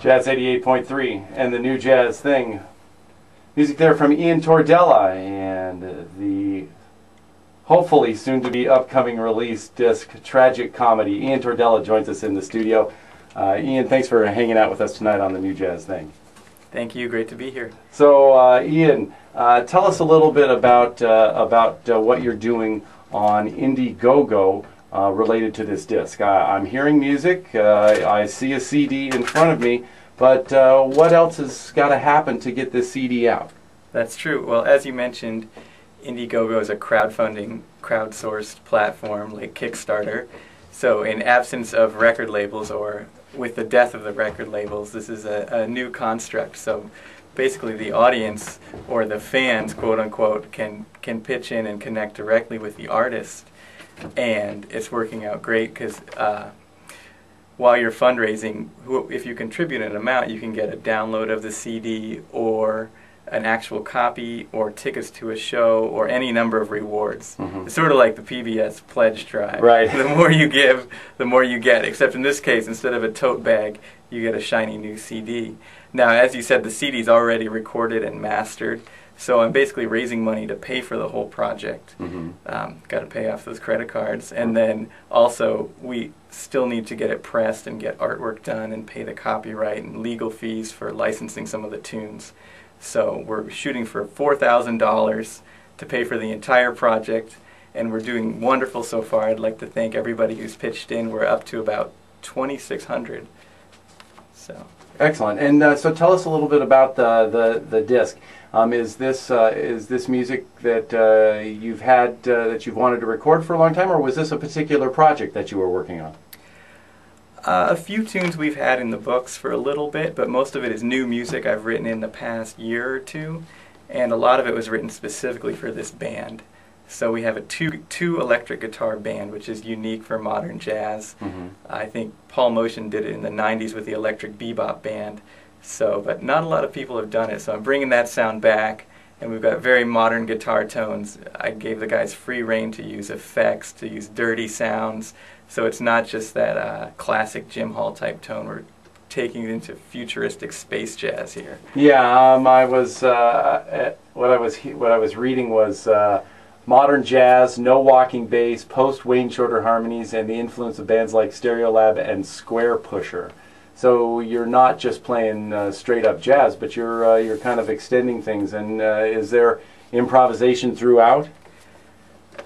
Jazz 88.3 and the new jazz thing. Music there from Ian Tordella and the hopefully soon to be upcoming release disc Tragic Comedy. Ian Tordella joins us in the studio. Ian, thanks for hanging out with us tonight on the new jazz thing. Thank you. Great to be here. So, Ian, tell us a little bit about what you're doing on Indiegogo related to this disc. I'm hearing music. I see a CD in front of me, but what else has got to happen to get this CD out? That's true. Well, as you mentioned, Indiegogo is a crowdfunding, crowdsourced platform like Kickstarter. So in absence of record labels, or with the death of the record labels, this is a new construct. So basically the audience, or the fans, quote unquote, can pitch in and connect directly with the artist. And it's working out great because while you're fundraising, if you contribute an amount, you can get a download of the CD or an actual copy or tickets to a show or any number of rewards. Mm-hmm. It's sort of like the PBS pledge drive. Right. The more you give, the more you get, except in this case, instead of a tote bag, you get a shiny new CD. Now, as you said, the CD's already recorded and mastered, so I'm basically raising money to pay for the whole project. Mm-hmm. Got to pay off those credit cards, and then also we still need to get it pressed and get artwork done and pay the copyright and legal fees for licensing some of the tunes. So we're shooting for $4,000 to pay for the entire project, and we're doing wonderful so far. I'd like to thank everybody who's pitched in. We're up to about 2,600. So excellent. And so tell us a little bit about the disc. Is this music that you've had that you've wanted to record for a long time, or was this a particular project that you were working on? A few tunes we've had in the books for a little bit, but most of it is new music I've written in the past year or two, and a lot of it was written specifically for this band. So we have a two electric guitar band, which is unique for modern jazz. Mm-hmm. I think Paul Motion did it in the 90s with the electric bebop band, but not a lot of people have done it, so I'm bringing that sound back. And we've got very modern guitar tones. I gave the guys free rein to use effects, to use dirty sounds. So it's not just that classic Jim Hall type tone. We're taking it into futuristic space jazz here. Yeah, I was what I was reading was modern jazz, no walking bass, post Wayne Shorter harmonies, and the influence of bands like Stereolab and Square Pusher. So you're not just playing straight up jazz, but you're kind of extending things. And is there improvisation throughout?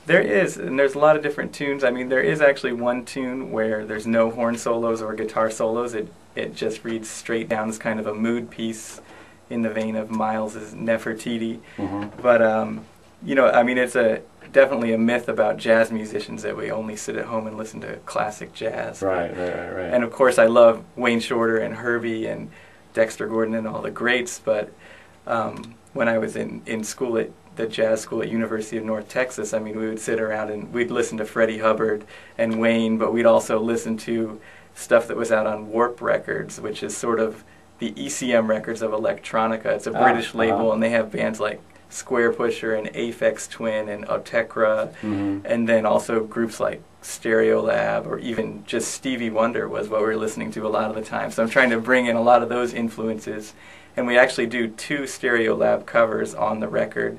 There is, and there's a lot of different tunes. I mean, there is actually one tune where there's no horn solos or guitar solos. It just reads straight down as kind of a mood piece in the vein of Miles's Nefertiti. Mm-hmm. But you know, I mean, it's definitely a myth about jazz musicians that we only sit at home and listen to classic jazz. Right. And of course, I love Wayne Shorter and Herbie and Dexter Gordon and all the greats. But when I was in school at the jazz school at University of North Texas, I mean, we would sit around and we'd listen to Freddie Hubbard and Wayne, but we'd also listen to stuff that was out on Warp Records, which is sort of the ECM records of electronica. It's a British label, and they have bands like Square Pusher and Aphex Twin and Otekra, mm-hmm. and then also groups like Stereolab, or even just Stevie Wonder was what we were listening to a lot of the time. So I'm trying to bring in a lot of those influences, and we actually do 2 Stereolab covers on the record.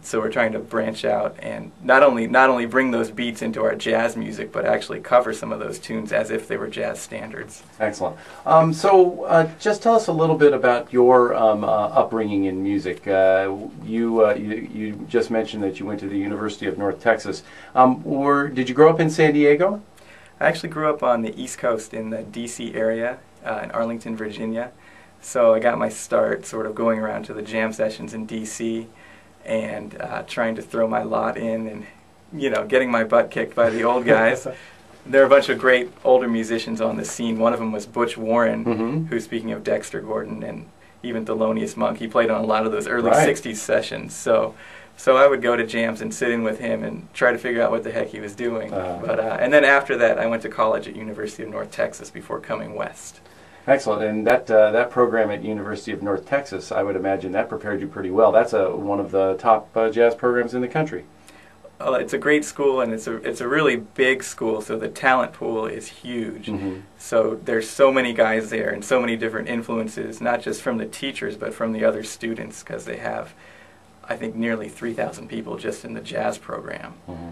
So we're trying to branch out and not only bring those beats into our jazz music, but actually cover some of those tunes as if they were jazz standards. Excellent. So just tell us a little bit about your upbringing in music. You just mentioned that you went to the University of North Texas. Did you grow up in San Diego? I actually grew up on the East Coast in the D.C. area, in Arlington, Virginia. So I got my start sort of going around to the jam sessions in D.C. and trying to throw my lot in and, you know, getting my butt kicked by the old guys. There are a bunch of great older musicians on the scene. One of them was Butch Warren, mm-hmm. who, speaking of Dexter Gordon and even Thelonious Monk, he played on a lot of those early 60s sessions. So I would go to jams and sit in with him and try to figure out what the heck he was doing. And then after that, I went to college at University of North Texas before coming west. Excellent, and that program at University of North Texas, I would imagine that prepared you pretty well. That's one of the top jazz programs in the country. It's a great school, and it's a really big school, so the talent pool is huge. Mm-hmm. So there's so many guys there and so many different influences, not just from the teachers, but from the other students, because they have, I think, nearly 3,000 people just in the jazz program. Mm-hmm.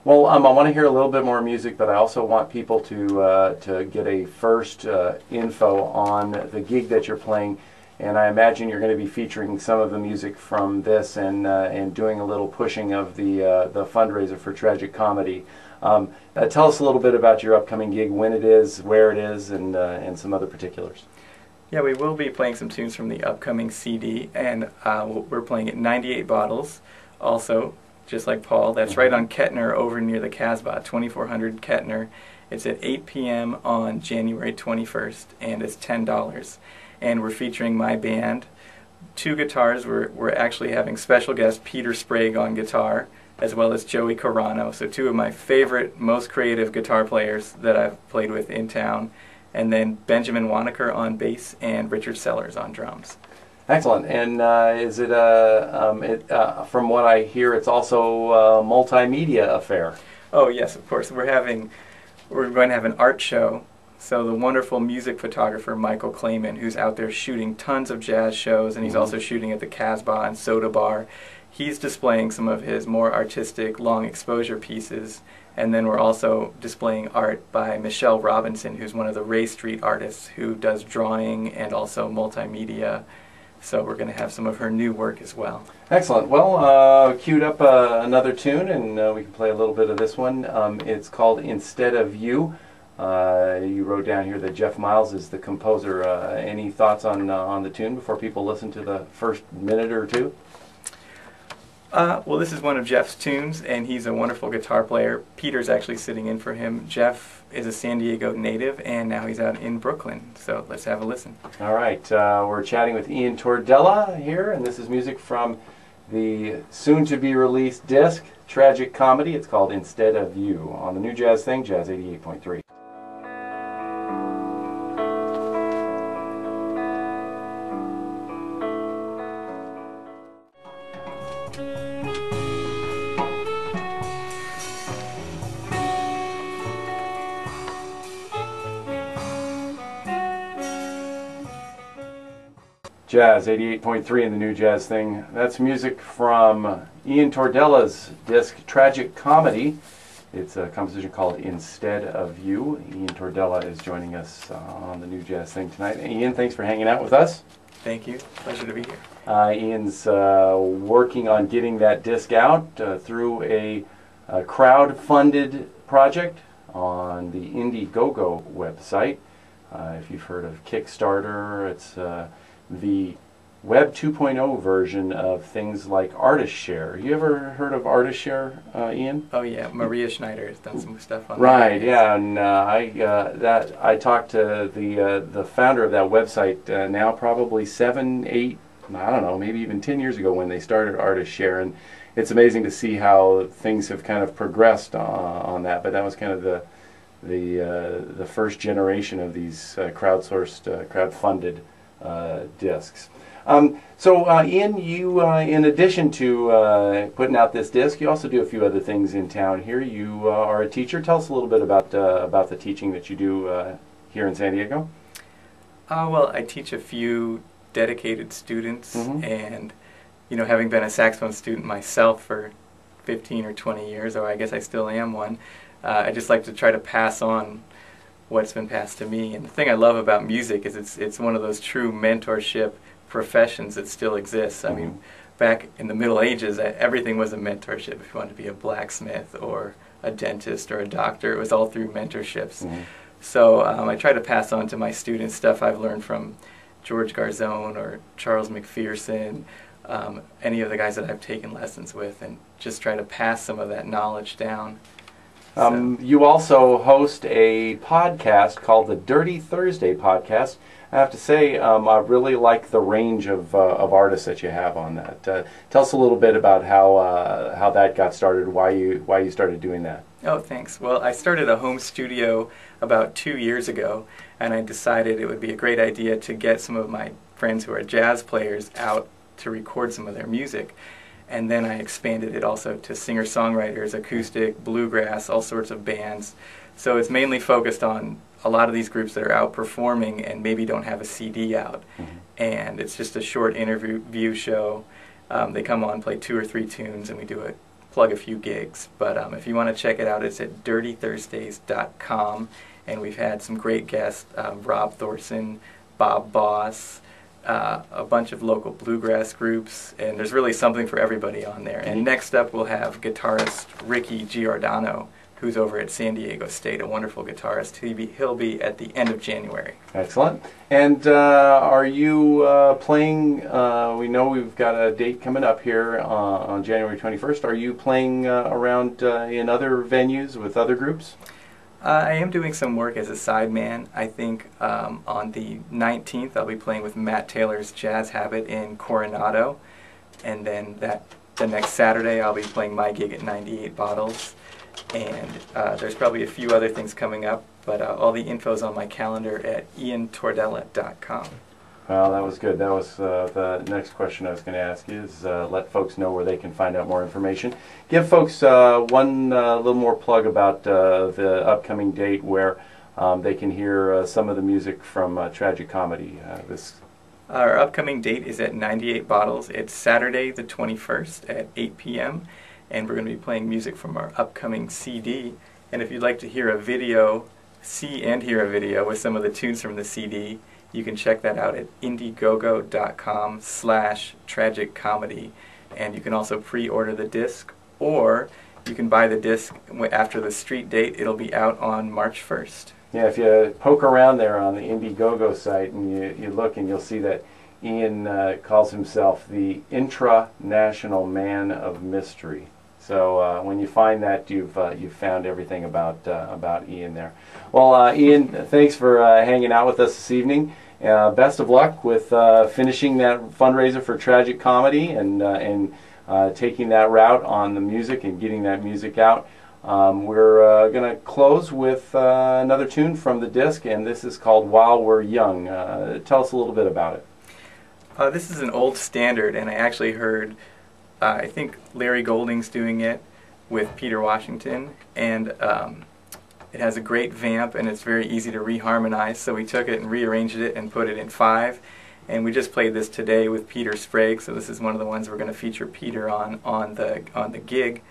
Well, I want to hear a little bit more music, but I also want people to get a first info on the gig that you're playing. And I imagine you're going to be featuring some of the music from this and doing a little pushing of the fundraiser for Tragic Comedy. Tell us a little bit about your upcoming gig, when it is, where it is, and some other particulars. Yeah, we will be playing some tunes from the upcoming CD, and we're playing at 98 Bottles, also, just like Paul. That's right on Kettner over near the Casbah, 2400 Kettner. It's at 8 p.m. on January 21st, and it's $10. And we're featuring my band, 2 guitars. We're actually having special guest Peter Sprague on guitar, as well as Joey Carano. So 2 of my favorite, most creative guitar players that I've played with in town. And then Benjamin Wanneker on bass and Richard Sellers on drums. Excellent. And is it from what I hear, it's also a multimedia affair? Oh yes, of course. We're going to have an art show. So the wonderful music photographer Michael Clayman, who's out there shooting tons of jazz shows, and he's also shooting at the Casbah and Soda Bar, he's displaying some of his more artistic long exposure pieces. And then we're also displaying art by Michelle Robinson, who's one of the Ray Street artists who does drawing and also multimedia. So we're going to have some of her new work as well. Excellent. Well, queued up another tune, and we can play a little bit of this one. It's called Instead of You. You wrote down here that Jeff Miles is the composer. Any thoughts on the tune before people listen to the first minute or two? Well, this is one of Jeff's tunes, and he's a wonderful guitar player. Peter's actually sitting in for him. Jeff is a San Diego native, and now he's out in Brooklyn. So let's have a listen. All right. We're chatting with Ian Tordella here, and this is music from the soon-to-be-released disc, Tragic Comedy. It's called Instead of You on the New Jazz Thing, Jazz 88.3. Jazz 88.3 in the New Jazz Thing. That's music from Ian Tordella's disc Tragic Comedy. It's a composition called Instead of You. Ian Tordella is joining us on the New Jazz Thing tonight. Ian, thanks for hanging out with us. Thank you. Pleasure to be here. Ian's working on getting that disc out through a crowd-funded project on the Indiegogo website. If you've heard of Kickstarter, it's the Web 2.0 version of things like Artist Share. You ever heard of Artist Share, Ian? Oh yeah, Maria Schneider has done some stuff on right, that. Yeah, and I talked to the founder of that website now probably 7, 8, I don't know, maybe even 10 years ago when they started Artist Share, and it's amazing to see how things have kind of progressed on that. But that was kind of the first generation of these crowdsourced, crowd-funded discs. So Ian, you in addition to putting out this disc, you also do a few other things in town here. You are a teacher. Tell us a little bit about the teaching that you do here in San Diego. Well, I teach a few dedicated students, and you know, having been a saxophone student myself for 15 or 20 years, or I guess I still am one, I just like to try to pass on what's been passed to me. And the thing I love about music is it's one of those true mentorship professions that still exists. I mean, back in the Middle Ages, everything was a mentorship. If you wanted to be a blacksmith or a dentist or a doctor, it was all through mentorships. So I try to pass on to my students stuff I've learned from George Garzone or Charles McPherson, any of the guys that I've taken lessons with, and just try to pass some of that knowledge down. You also host a podcast called the Dirty Thursday Podcast. I have to say, I really like the range of artists that you have on that. Tell us a little bit about how that got started, why you started doing that. Oh, thanks. Well, I started a home studio about 2 years ago, and I decided it would be a great idea to get some of my friends who are jazz players out to record some of their music. And then I expanded it also to singer-songwriters, acoustic, bluegrass, all sorts of bands. So it's mainly focused on a lot of these groups that are out performing and maybe don't have a CD out. And it's just a short interview show. They come on, play 2 or 3 tunes, and we do plug a few gigs. But if you want to check it out, it's at dirtythursdays.com. And we've had some great guests, Rob Thorson, Bob Boss, a bunch of local bluegrass groups, and there's really something for everybody on there. And next up we'll have guitarist Ricky Giordano, who's over at San Diego State, a wonderful guitarist. He'll be at the end of January. Excellent. And are you playing, we know we've got a date coming up here on January 21st. Are you playing around in other venues with other groups? I am doing some work as a sideman. I think on the 19th I'll be playing with Matt Taylor's Jazz Habit in Coronado. And then the next Saturday I'll be playing my gig at 98 Bottles. And there's probably a few other things coming up, but all the info's on my calendar at iantordella.com. Well, that was good. That was the next question I was going to ask you is let folks know where they can find out more information. Give folks one little more plug about the upcoming date where they can hear some of the music from Tragic Comedy. Our upcoming date is at 98 Bottles. It's Saturday the 21st at 8 p.m. and we're going to be playing music from our upcoming CD. And if you'd like to hear a video, see and hear a video with some of the tunes from the CD, you can check that out at indiegogo.com/tragiccomedy. And you can also pre-order the disc, or you can buy the disc after the street date. It'll be out on March 1st. Yeah, if you poke around there on the Indiegogo site and you look, and you'll see that Ian calls himself the intra-national man of mystery. So when you find that, you've found everything about Ian there. Well, Ian, thanks for hanging out with us this evening. Best of luck with finishing that fundraiser for Tragic Comedy and taking that route on the music and getting that music out. We're going to close with another tune from the disc, and this is called While We're Young. Tell us a little bit about it. This is an old standard, and I actually heard, I think Larry Golding's doing it with Peter Washington, and it has a great vamp, and it's very easy to reharmonize, so we took it and rearranged it and put it in 5, and we just played this today with Peter Sprague, so this is one of the ones we're going to feature Peter on the gig.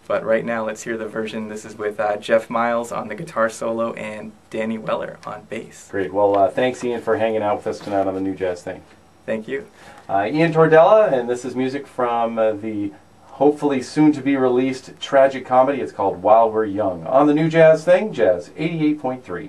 But right now, let's hear the version. This is with Jeff Miles on the guitar solo and Danny Weller on bass. Great. Well, thanks, Ian, for hanging out with us tonight on the New Jazz Thing. Thank you. Ian Tordella, and this is music from the hopefully soon-to-be released Tragic Comedy. It's called While We're Young on the New Jazz Thing, Jazz 88.3.